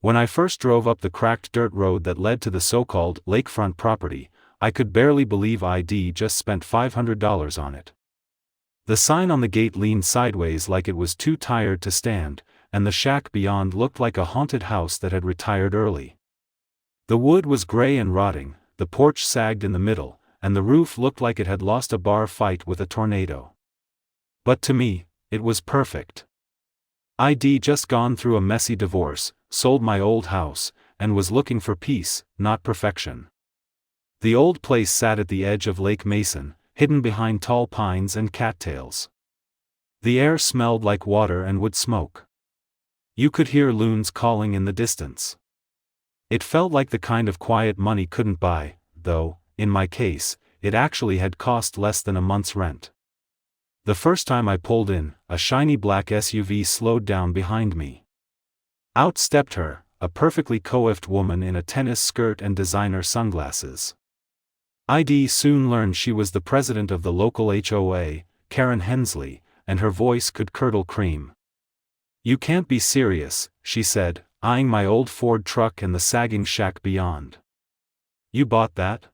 When I first drove up the cracked dirt road that led to the so-called lakefront property, I could barely believe I'd just spent $500 on it. The sign on the gate leaned sideways like it was too tired to stand, and the shack beyond looked like a haunted house that had retired early. The wood was gray and rotting, the porch sagged in the middle, and the roof looked like it had lost a bar fight with a tornado. But to me, it was perfect. I'd just gone through a messy divorce, sold my old house, and was looking for peace, not perfection. The old place sat at the edge of Lake Mason, hidden behind tall pines and cattails. The air smelled like water and wood smoke. You could hear loons calling in the distance. It felt like the kind of quiet money couldn't buy, though, in my case, it actually had cost less than a month's rent. The first time I pulled in, a shiny black SUV slowed down behind me. Out stepped her, a perfectly coiffed woman in a tennis skirt and designer sunglasses. I'd soon learned she was the president of the local HOA, Karen Hensley, and her voice could curdle cream. "You can't be serious," she said, eyeing my old Ford truck and the sagging shack beyond. "You bought that?"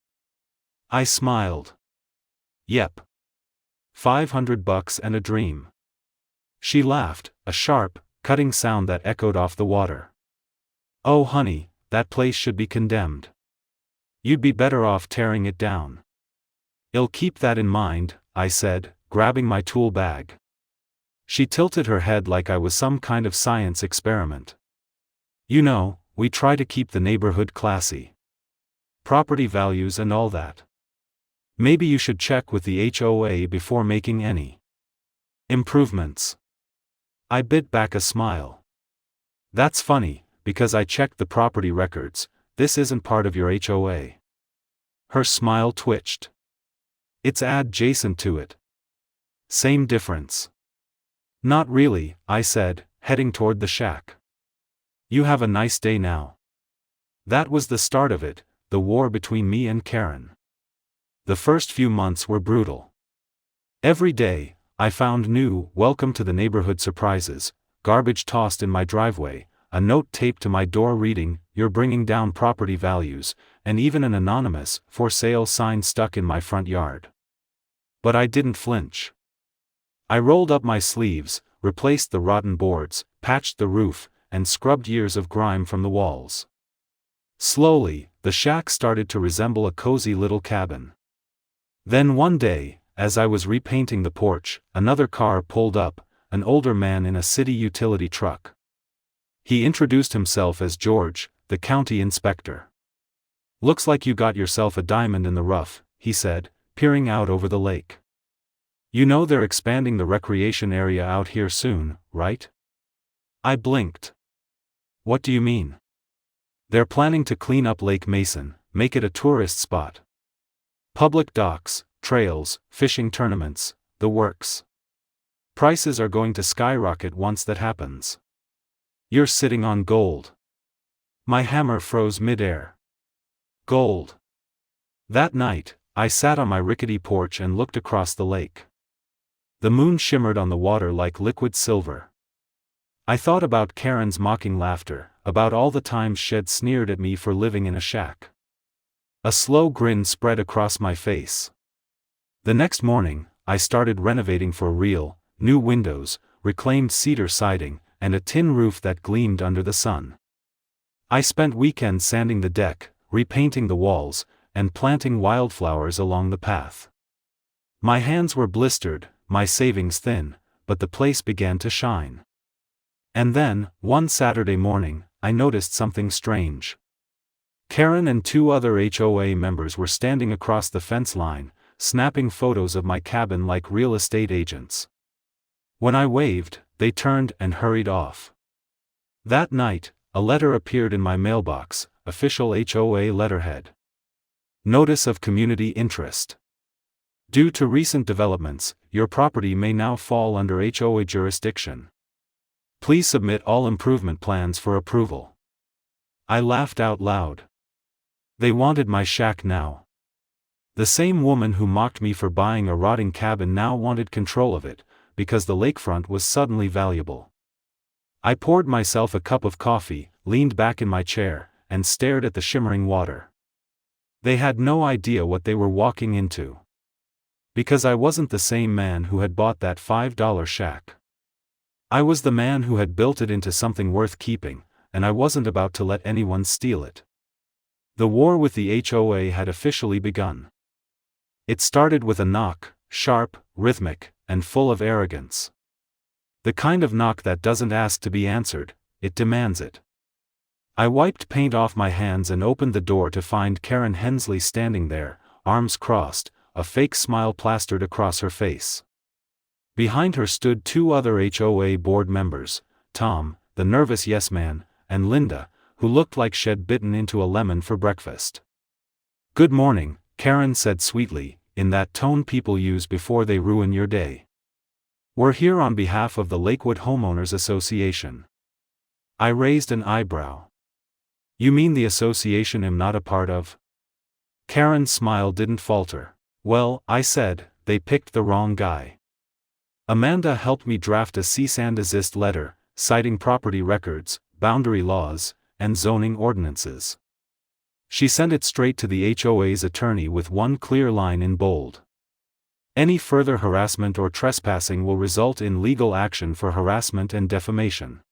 I smiled. "Yep. $500 and a dream." She laughed, a sharp, cutting sound that echoed off the water. "Oh honey, that place should be condemned. You'd be better off tearing it down." "I'll keep that in mind," I said, grabbing my tool bag. She tilted her head like I was some kind of science experiment. "You know, we try to keep the neighborhood classy. Property values and all that. Maybe you should check with the HOA before making any improvements." I bit back a smile. "That's funny, because I checked the property records. This isn't part of your HOA." Her smile twitched. "It's adjacent to it." "Same difference." "Not really," I said, heading toward the shack. "You have a nice day now." That was the start of it, the war between me and Karen. The first few months were brutal. Every day, I found new "welcome to the neighborhood" surprises, garbage tossed in my driveway, a note taped to my door reading, "You're bringing down property values," and even an anonymous "for sale" sign stuck in my front yard. But I didn't flinch. I rolled up my sleeves, replaced the rotten boards, patched the roof, and scrubbed years of grime from the walls. Slowly, the shack started to resemble a cozy little cabin. Then one day, as I was repainting the porch, another car pulled up, an older man in a city utility truck. He introduced himself as George, the county inspector. "Looks like you got yourself a diamond in the rough," he said, peering out over the lake. "You know they're expanding the recreation area out here soon, right?" I blinked. "What do you mean?" "They're planning to clean up Lake Mason, make it a tourist spot. Public docks, trails, fishing tournaments, the works. Prices are going to skyrocket once that happens. You're sitting on gold." My hammer froze midair. Gold. That night, I sat on my rickety porch and looked across the lake. The moon shimmered on the water like liquid silver. I thought about Karen's mocking laughter, about all the times she'd sneered at me for living in a shack. A slow grin spread across my face. The next morning, I started renovating for real: new windows, reclaimed cedar siding, and a tin roof that gleamed under the sun. I spent weekends sanding the deck, repainting the walls, and planting wildflowers along the path. My hands were blistered, my savings thin, but the place began to shine. And then, one Saturday morning, I noticed something strange. Karen and two other HOA members were standing across the fence line, snapping photos of my cabin like real estate agents. When I waved, they turned and hurried off. That night, a letter appeared in my mailbox, official HOA letterhead. Notice of community interest. Due to recent developments, your property may now fall under HOA jurisdiction. Please submit all improvement plans for approval. I laughed out loud. They wanted my shack now. The same woman who mocked me for buying a rotting cabin now wanted control of it, because the lakefront was suddenly valuable. I poured myself a cup of coffee, leaned back in my chair, and stared at the shimmering water. They had no idea what they were walking into. Because I wasn't the same man who had bought that $5 shack. I was the man who had built it into something worth keeping, and I wasn't about to let anyone steal it. The war with the HOA had officially begun. It started with a knock, sharp, rhythmic, and full of arrogance. The kind of knock that doesn't ask to be answered, it demands it. I wiped paint off my hands and opened the door to find Karen Hensley standing there, arms crossed, a fake smile plastered across her face. Behind her stood two other HOA board members, Tom, the nervous yes man, and Linda, who looked like she'd bitten into a lemon for breakfast. "Good morning," Karen said sweetly, in that tone people use before they ruin your day. "We're here on behalf of the Lakewood Homeowners Association." I raised an eyebrow. "You mean the association I'm not a part of?" Karen's smile didn't falter. "Well," I said, "they picked the wrong guy. Amanda helped me draft a cease and desist letter, citing property records, boundary laws, and zoning ordinances. She sent it straight to the HOA's attorney with one clear line in bold. Any further harassment or trespassing will result in legal action for harassment and defamation."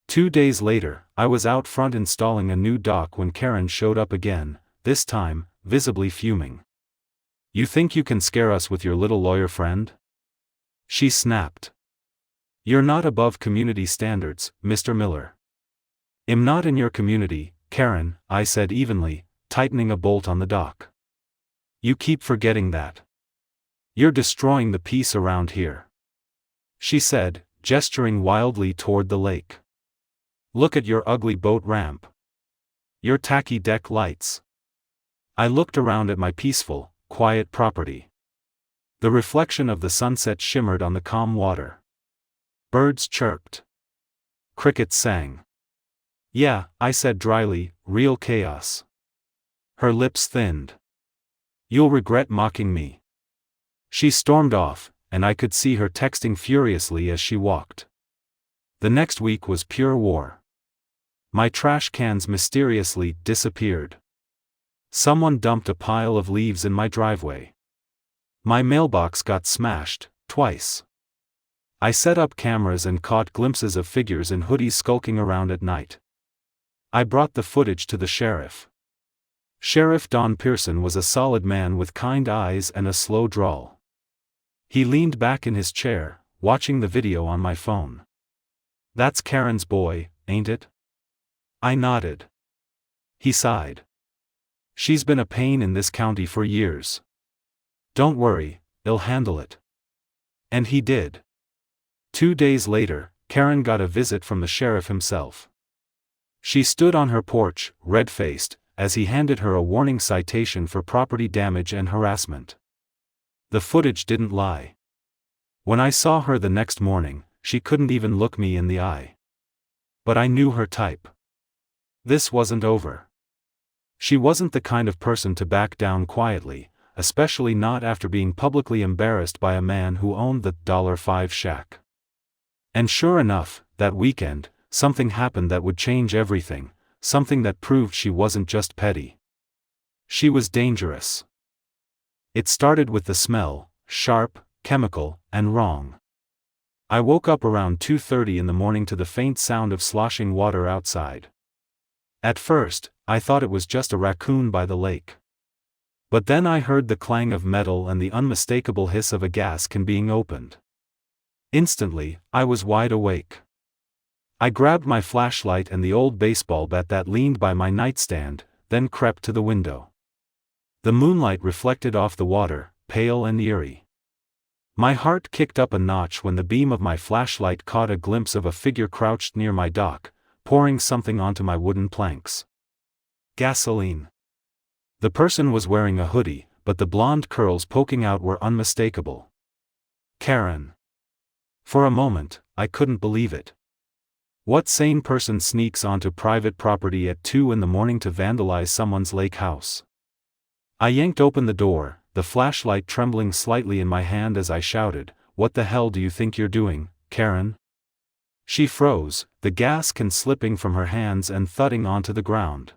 2 days later, I was out front installing a new dock when Karen showed up again, this time, visibly fuming. "You think you can scare us with your little lawyer friend?" she snapped. "You're not above community standards, Mr. Miller." "I'm not in your community, Karen," I said evenly, tightening a bolt on the dock. "You keep forgetting that. You're destroying the peace around here," she said, gesturing wildly toward the lake. "Look at your ugly boat ramp. Your tacky deck lights." I looked around at my peaceful, quiet property. The reflection of the sunset shimmered on the calm water. Birds chirped. Crickets sang. "Yeah," I said dryly, "real chaos." Her lips thinned. "You'll regret mocking me." She stormed off, and I could see her texting furiously as she walked. The next week was pure war. My trash cans mysteriously disappeared. Someone dumped a pile of leaves in my driveway. My mailbox got smashed, twice. I set up cameras and caught glimpses of figures in hoodies skulking around at night. I brought the footage to the sheriff. Sheriff Don Pearson was a solid man with kind eyes and a slow drawl. He leaned back in his chair, watching the video on my phone. "That's Karen's boy, ain't it?" I nodded. He sighed. "She's been a pain in this county for years. Don't worry, he'll handle it." And he did. 2 days later, Karen got a visit from the sheriff himself. She stood on her porch, red-faced, as he handed her a warning citation for property damage and harassment. The footage didn't lie. When I saw her the next morning, she couldn't even look me in the eye. But I knew her type. This wasn't over. She wasn't the kind of person to back down quietly, especially not after being publicly embarrassed by a man who owned the $5 shack. And sure enough, that weekend, something happened that would change everything, something that proved she wasn't just petty. She was dangerous. It started with the smell, sharp, chemical, and wrong. I woke up around 2:30 in the morning to the faint sound of sloshing water outside. At first, I thought it was just a raccoon by the lake. But then I heard the clang of metal and the unmistakable hiss of a gas can being opened. Instantly, I was wide awake. I grabbed my flashlight and the old baseball bat that leaned by my nightstand, then crept to the window. The moonlight reflected off the water, pale and eerie. My heart kicked up a notch when the beam of my flashlight caught a glimpse of a figure crouched near my dock, pouring something onto my wooden planks. Gasoline. The person was wearing a hoodie, but the blonde curls poking out were unmistakable. Karen. For a moment, I couldn't believe it. What sane person sneaks onto private property at 2 in the morning to vandalize someone's lake house? I yanked open the door, the flashlight trembling slightly in my hand as I shouted, "What the hell do you think you're doing, Karen?" She froze, the gas can slipping from her hands and thudding onto the ground.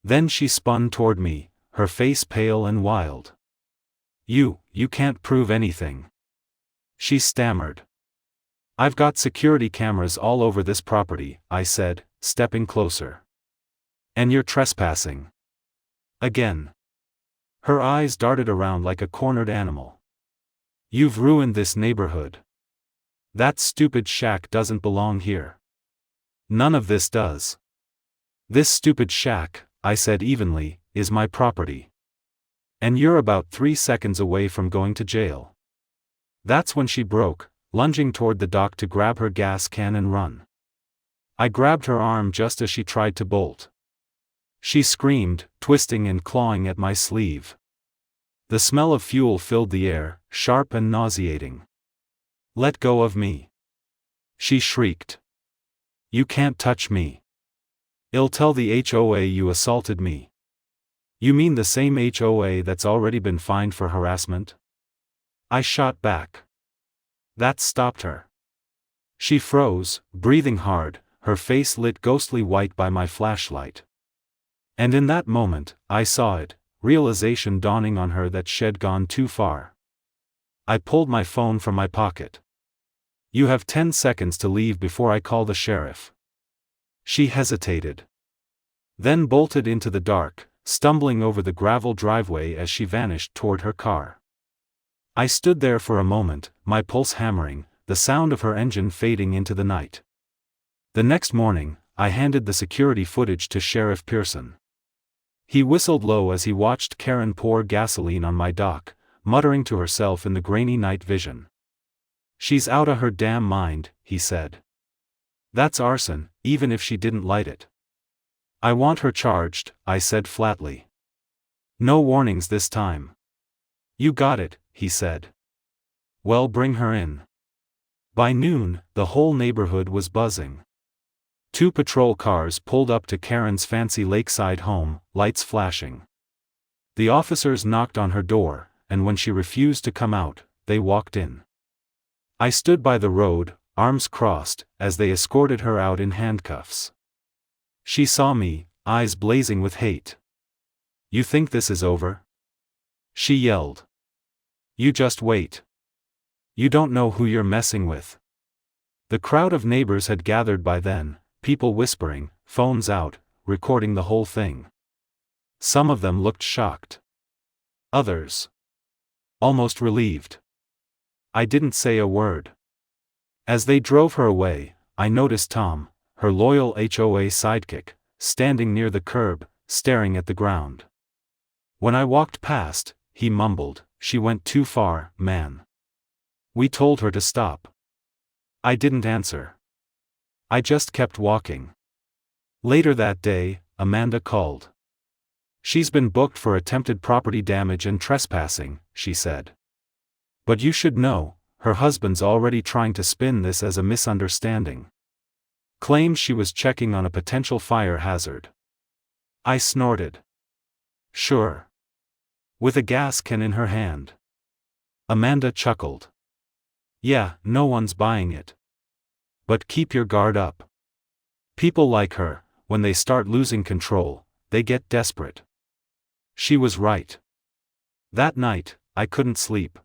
Then she spun toward me, her face pale and wild. You can't prove anything," she stammered. "I've got security cameras all over this property," I said, stepping closer. "And you're trespassing." Again. Her eyes darted around like a cornered animal. "You've ruined this neighborhood. That stupid shack doesn't belong here. None of this does. This stupid shack," I said evenly, "is my property. And you're about 3 seconds away from going to jail." That's when she broke, lunging toward the dock to grab her gas can and run. I grabbed her arm just as she tried to bolt. She screamed, twisting and clawing at my sleeve. The smell of fuel filled the air, sharp and nauseating. "Let go of me," she shrieked. "You can't touch me. I'll tell the HOA you assaulted me." "You mean the same HOA that's already been fined for harassment?" I shot back. That stopped her. She froze, breathing hard, her face lit ghostly white by my flashlight. And in that moment, I saw it, realization dawning on her that she'd gone too far. I pulled my phone from my pocket. "You have 10 seconds to leave before I call the sheriff." She hesitated. Then bolted into the dark, stumbling over the gravel driveway as she vanished toward her car. I stood there for a moment, my pulse hammering, the sound of her engine fading into the night. The next morning, I handed the security footage to Sheriff Pearson. He whistled low as he watched Karen pour gasoline on my dock, muttering to herself in the grainy night vision. "She's outta her damn mind," he said. "That's arson, even if she didn't light it." "I want her charged," I said flatly. "No warnings this time." "You got it," he said. "Well, bring her in." By noon, the whole neighborhood was buzzing. 2 patrol cars pulled up to Karen's fancy lakeside home, lights flashing. The officers knocked on her door, and when she refused to come out, they walked in. I stood by the road, arms crossed, as they escorted her out in handcuffs. She saw me, eyes blazing with hate. "You think this is over?" she yelled. "You just wait. You don't know who you're messing with." The crowd of neighbors had gathered by then, people whispering, phones out, recording the whole thing. Some of them looked shocked. Others almost relieved. I didn't say a word. As they drove her away, I noticed Tom, her loyal HOA sidekick, standing near the curb, staring at the ground. When I walked past, he mumbled, "She went too far, man. We told her to stop." I didn't answer. I just kept walking. Later that day, Amanda called. "She's been booked for attempted property damage and trespassing," she said. "But you should know, her husband's already trying to spin this as a misunderstanding. Claims she was checking on a potential fire hazard." I snorted. "Sure. With a gas can in her hand." Amanda chuckled. "Yeah, no one's buying it. But keep your guard up. People like her, when they start losing control, they get desperate." She was right. That night, I couldn't sleep.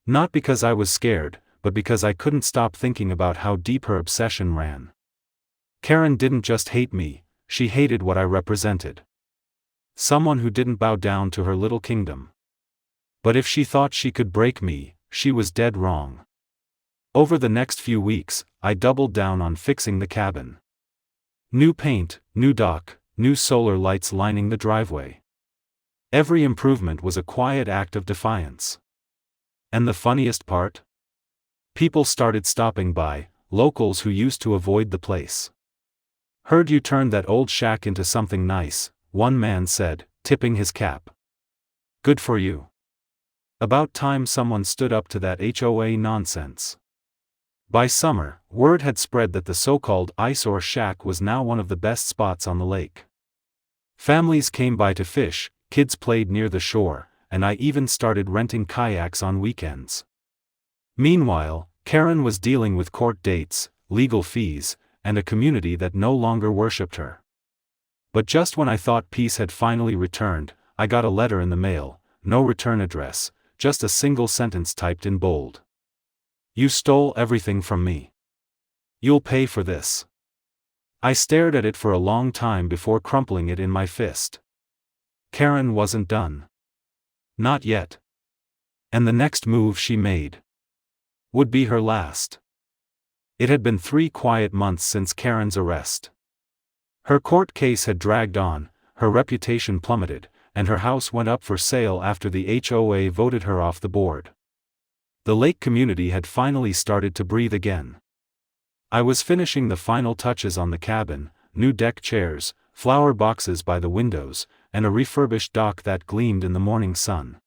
Not because I was scared, but because I couldn't stop thinking about how deep her obsession ran. Karen didn't just hate me, she hated what I represented. Someone who didn't bow down to her little kingdom. But if she thought she could break me, she was dead wrong. Over the next few weeks, I doubled down on fixing the cabin. New paint, new dock, new solar lights lining the driveway. Every improvement was a quiet act of defiance. And the funniest part? People started stopping by, locals who used to avoid the place. "Heard you turned that old shack into something nice," one man said, tipping his cap. "Good for you. About time someone stood up to that HOA nonsense." By summer, word had spread that the so-called eyesore shack was now one of the best spots on the lake. Families came by to fish, kids played near the shore, and I even started renting kayaks on weekends. Meanwhile, Karen was dealing with court dates, legal fees, and a community that no longer worshipped her. But just when I thought peace had finally returned, I got a letter in the mail, no return address, just a single sentence typed in bold. "You stole everything from me. You'll pay for this." I stared at it for a long time before crumpling it in my fist. Karen wasn't done. Not yet. And the next move she made would be her last. It had been 3 quiet months since Karen's arrest. Her court case had dragged on, her reputation plummeted, and her house went up for sale after the HOA voted her off the board. The lake community had finally started to breathe again. I was finishing the final touches on the cabin, new deck chairs, flower boxes by the windows, and a refurbished dock that gleamed in the morning sun.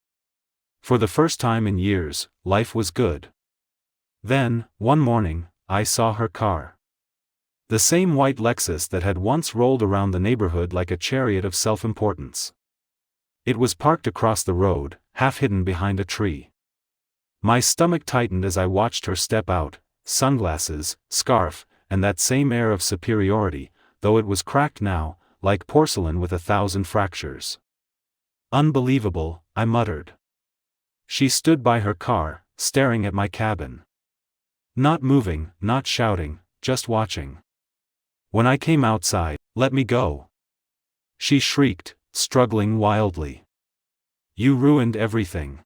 For the first time in years, life was good. Then, one morning, I saw her car. The same white Lexus that had once rolled around the neighborhood like a chariot of self-importance. It was parked across the road, half hidden behind a tree. My stomach tightened as I watched her step out, sunglasses, scarf, and that same air of superiority, though it was cracked now, like porcelain with 1,000 fractures. "Unbelievable," I muttered. She stood by her car, staring at my cabin. Not moving, not shouting, just watching. When I came outside, "Let me go," she shrieked, struggling wildly. "You ruined everything."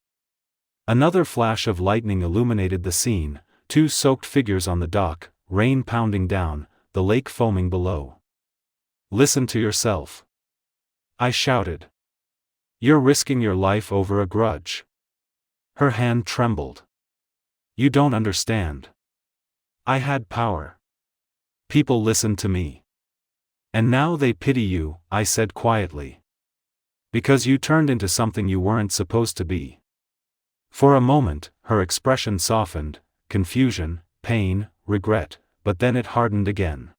Another flash of lightning illuminated the scene, 2 soaked figures on the dock, rain pounding down, the lake foaming below. "Listen to yourself," I shouted. "You're risking your life over a grudge." Her hand trembled. "You don't understand. I had power. People listened to me. And now they pity you," I said quietly. "Because you turned into something you weren't supposed to be." For a moment, her expression softened, confusion, pain, regret, but then it hardened again.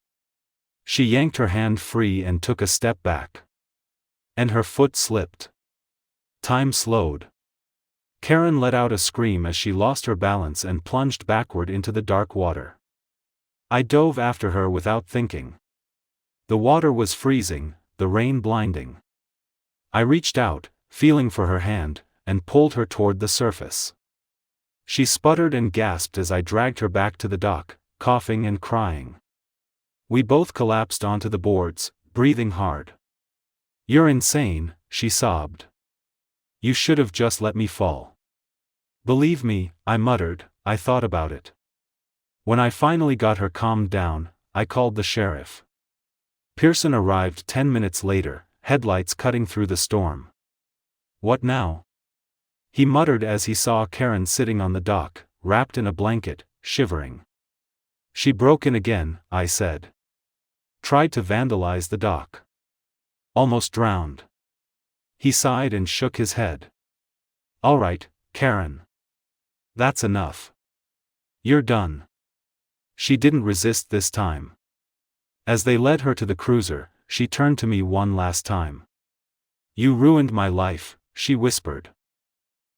She yanked her hand free and took a step back. And her foot slipped. Time slowed. Karen let out a scream as she lost her balance and plunged backward into the dark water. I dove after her without thinking. The water was freezing, the rain blinding. I reached out, feeling for her hand, and pulled her toward the surface. She sputtered and gasped as I dragged her back to the dock, coughing and crying. We both collapsed onto the boards, breathing hard. "You're insane," she sobbed. "You should have just let me fall." "Believe me," I muttered, "I thought about it." When I finally got her calmed down, I called the sheriff. Pearson arrived 10 minutes later, headlights cutting through the storm. "What now?" he muttered as he saw Karen sitting on the dock, wrapped in a blanket, shivering. "She broke in again," I said. "Tried to vandalize the dock. Almost drowned." He sighed and shook his head. "All right, Karen. That's enough. You're done." She didn't resist this time. As they led her to the cruiser, she turned to me one last time. "You ruined my life," she whispered.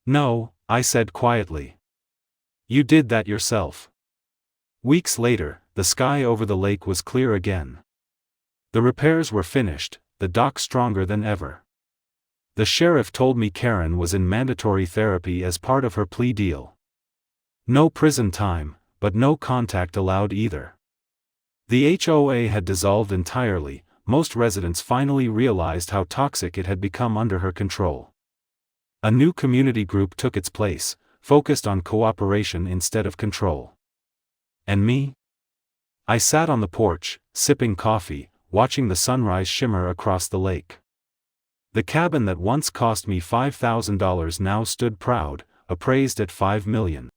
"No," I said quietly. "You did that yourself." Weeks later, the sky over the lake was clear again. The repairs were finished, the dock stronger than ever. The sheriff told me Karen was in mandatory therapy as part of her plea deal. No prison time, but no contact allowed either. The HOA had dissolved entirely. Most residents finally realized how toxic it had become under her control. A new community group took its place, focused on cooperation instead of control. And me? I sat on the porch, sipping coffee, watching the sunrise shimmer across the lake. The cabin that once cost me $5,000 now stood proud, appraised at $5 million.